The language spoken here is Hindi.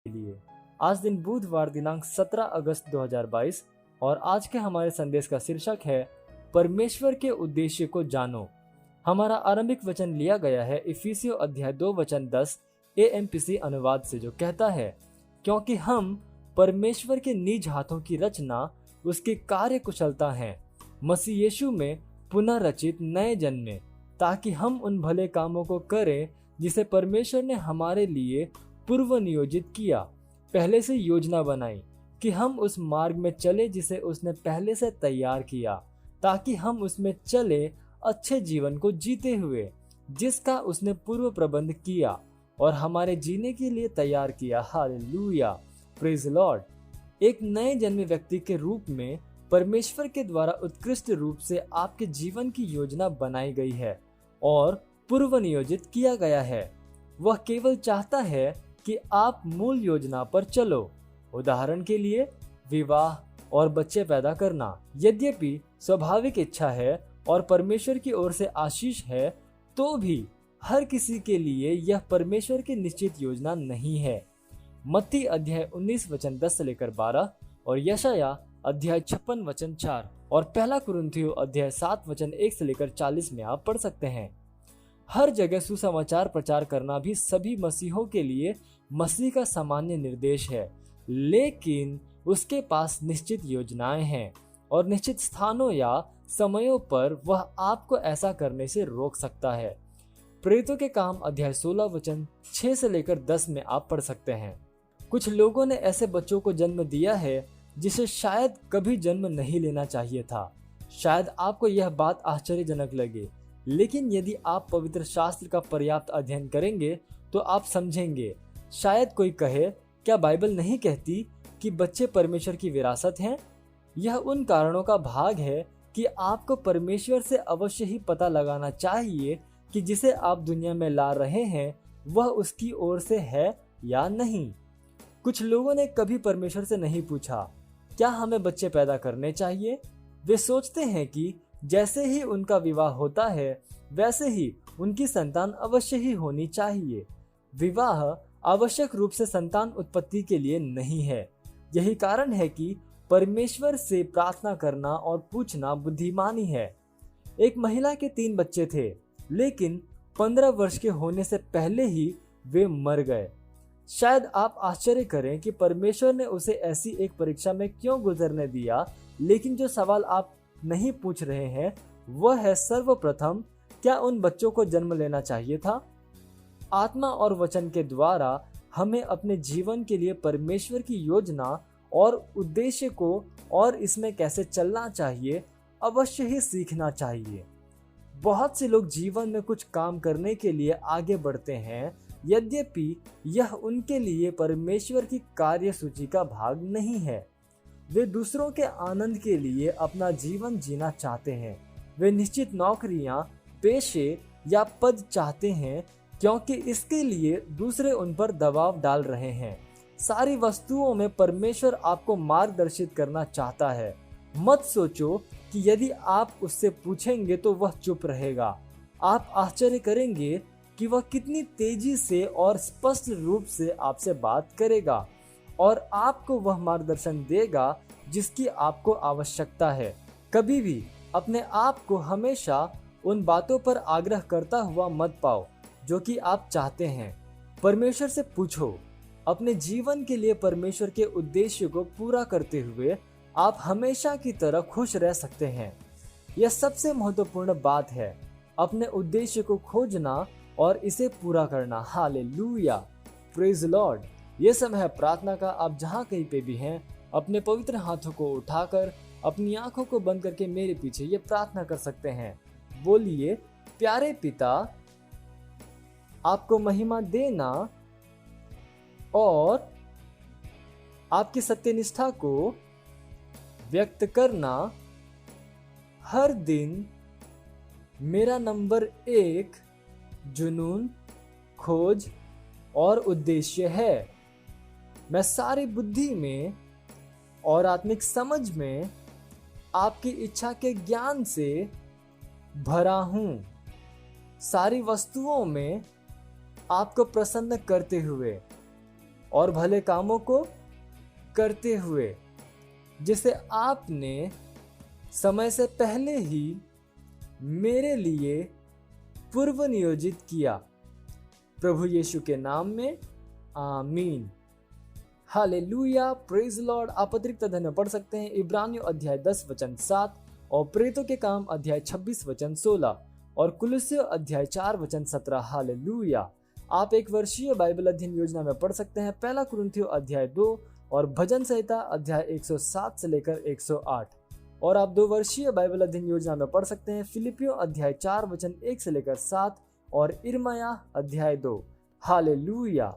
के लिए। आज दिन बुधवार दिनांक 17 अगस्त 2022 और आज के हमारे संदेश का शीर्षक है परमेश्वर के उद्देश्य को जानो। हमारा आरंभिक वचन लिया गया है इफिसियों अध्याय 2 वचन 10 एएमपीसी अनुवाद से, जो कहता है, क्योंकि हम परमेश्वर के निज हाथों की रचना, उसकी कार्य कुशलता हैं, मसीह यीशु में पुनः रचित नए जन्मे, ताकि हम उन भले कामों को करें जिसे परमेश्वर ने हमारे लिए पूर्व नियोजित किया, पहले से योजना बनाई कि हम उस मार्ग में चले जिसे उसने पहले से तैयार किया, ताकि हम उसमें चले अच्छे जीवन को जीते हुए, जिसका उसने पूर्व प्रबंध किया और हमारे जीने के लिए तैयार किया। Hallelujah, praise Lord. एक नए जन्मे व्यक्ति के रूप में परमेश्वर के द्वारा उत्कृष्ट रूप से आपके जीवन की योजना बनाई गई है और पूर्व नियोजित किया गया है। वह केवल चाहता है कि आप मूल योजना पर चलो। उदाहरण के लिए विवाह और बच्चे पैदा करना यद्यपि स्वाभाविक इच्छा है और परमेश्वर की ओर से आशीष है, तो भी हर किसी के लिए यह परमेश्वर की निश्चित योजना नहीं है। मत्ती अध्याय 19 वचन 10 से लेकर 12 और यशाया अध्याय 56 वचन 4 और पहला कुरिन्थियों अध्याय 7 वचन 1 से लेकर 40 में आप पढ़ सकते हैं। हर जगह सुसमाचार प्रचार करना भी सभी मसीहों के लिए मसीह का सामान्य निर्देश है, लेकिन उसके पास निश्चित योजनाएं हैं और निश्चित स्थानों या समयों पर वह आपको ऐसा करने से रोक सकता है। प्रेरितों के काम अध्याय 16 वचन 6 से लेकर 10 में आप पढ़ सकते हैं। कुछ लोगों ने ऐसे बच्चों को जन्म दिया है जिसे शायद कभी जन्म नहीं लेना चाहिए था। शायद आपको यह बात आश्चर्यजनक लगे, लेकिन यदि आप पवित्र शास्त्र का पर्याप्त अध्ययन करेंगे तो आप समझेंगे। शायद कोई कहे, क्या बाइबल नहीं कहती कि बच्चे परमेश्वर की विरासत हैं? यह उन कारणों का भाग है कि आपको परमेश्वर से अवश्य ही पता लगाना चाहिए कि जिसे आप दुनिया में ला रहे हैं वह उसकी ओर से है या नहीं। कुछ लोगों ने कभी परमेश्वर से नहीं पूछा, क्या हमें बच्चे पैदा करने चाहिए? वे सोचते हैं कि जैसे ही उनका विवाह होता है वैसे ही उनकी संतान अवश्य ही होनी चाहिए। विवाह आवश्यक रूप से संतान उत्पत्ति के लिए नहीं है। यही कारण है कि परमेश्वर से प्रार्थना करना और पूछना बुद्धिमानी है। एक महिला के 3 बच्चे थे, लेकिन 15 वर्ष के होने से पहले ही वे मर गए। शायद आप आश्चर्य करें कि परमेश्वर ने उसे ऐसी एक परीक्षा में क्यों गुजरने दिया, लेकिन जो सवाल आप नहीं पूछ रहे हैं वह है, सर्वप्रथम क्या उन बच्चों को जन्म लेना चाहिए था? आत्मा और वचन के द्वारा हमें अपने जीवन के लिए परमेश्वर की योजना और उद्देश्य को और इसमें कैसे चलना चाहिए अवश्य ही सीखना चाहिए। बहुत से लोग जीवन में कुछ काम करने के लिए आगे बढ़ते हैं, यद्यपि यह उनके लिए परमेश्वर की कार्य सूची का भाग नहीं है। वे दूसरों के आनंद के लिए अपना जीवन जीना चाहते हैं। वे निश्चित नौकरियां, पेशे या पद चाहते हैं क्योंकि इसके लिए दूसरे उन पर दबाव डाल रहे हैं। सारी वस्तुओं में परमेश्वर आपको मार्गदर्शित करना चाहता है। मत सोचो कि यदि आप उससे पूछेंगे तो वह चुप रहेगा। आप आश्चर्य करेंगे कि वह कितनी तेजी से और स्पष्ट रूप से आपसे बात करेगा और आपको वह मार्गदर्शन देगा जिसकी आपको आवश्यकता है। कभी भी अपने आप को हमेशा उन बातों पर आग्रह करता हुआ मत पाओ जो कि आप चाहते हैं। परमेश्वर से पूछो। अपने जीवन के लिए परमेश्वर के उद्देश्य को पूरा करते हुए आप हमेशा की तरह खुश रह सकते हैं। यह सबसे महत्वपूर्ण बात है, अपने उद्देश्य को खोजना और इसे पूरा करना। Hallelujah, praise Lord. ये समय है प्रार्थना का। आप जहाँ कहीं पे भी हैं, अपने पवित्र हाथों को उठाकर अपनी आंखों को बंद करके मेरे पीछे ये प्रार्थना कर सकते हैं। बोलिए, प्यारे पिता, आपको महिमा देना और आपकी सत्यनिष्ठा को व्यक्त करना हर दिन मेरा नंबर 1 जुनून, खोज और उद्देश्य है। मैं सारी बुद्धि में और आत्मिक समझ में आपकी इच्छा के ज्ञान से भरा हूँ। सारी वस्तुओं में आपको प्रसन्न करते हुए और भले कामों को करते हुए, जिसे आपने समय से पहले ही मेरे लिए पूर्व नियोजित किया, प्रभु यीशु के नाम में, आमीन। Hallelujah, praise Lord. आप अतिरिक्त अध्ययन में पढ़ सकते हैं इब्रानियों अध्याय 10 वचन 7 और प्रेरितों के काम अध्याय 26 वचन 16 और कुलुस्सियों अध्याय 4 वचन 17। हालेलुया। आप एक वर्षीय बाइबल अध्ययन योजना में पढ़ सकते हैं पहला कुरिन्थियों अध्याय 2 और भजन संहिता अध्याय 107 से लेकर 108। और आप 2 वर्षीय बाइबल अध्ययन योजना में पढ़ सकते हैं फिलिपियों अध्याय 4 वचन 1 से लेकर 7 और इर्मिया अध्याय 2। हालेलुया।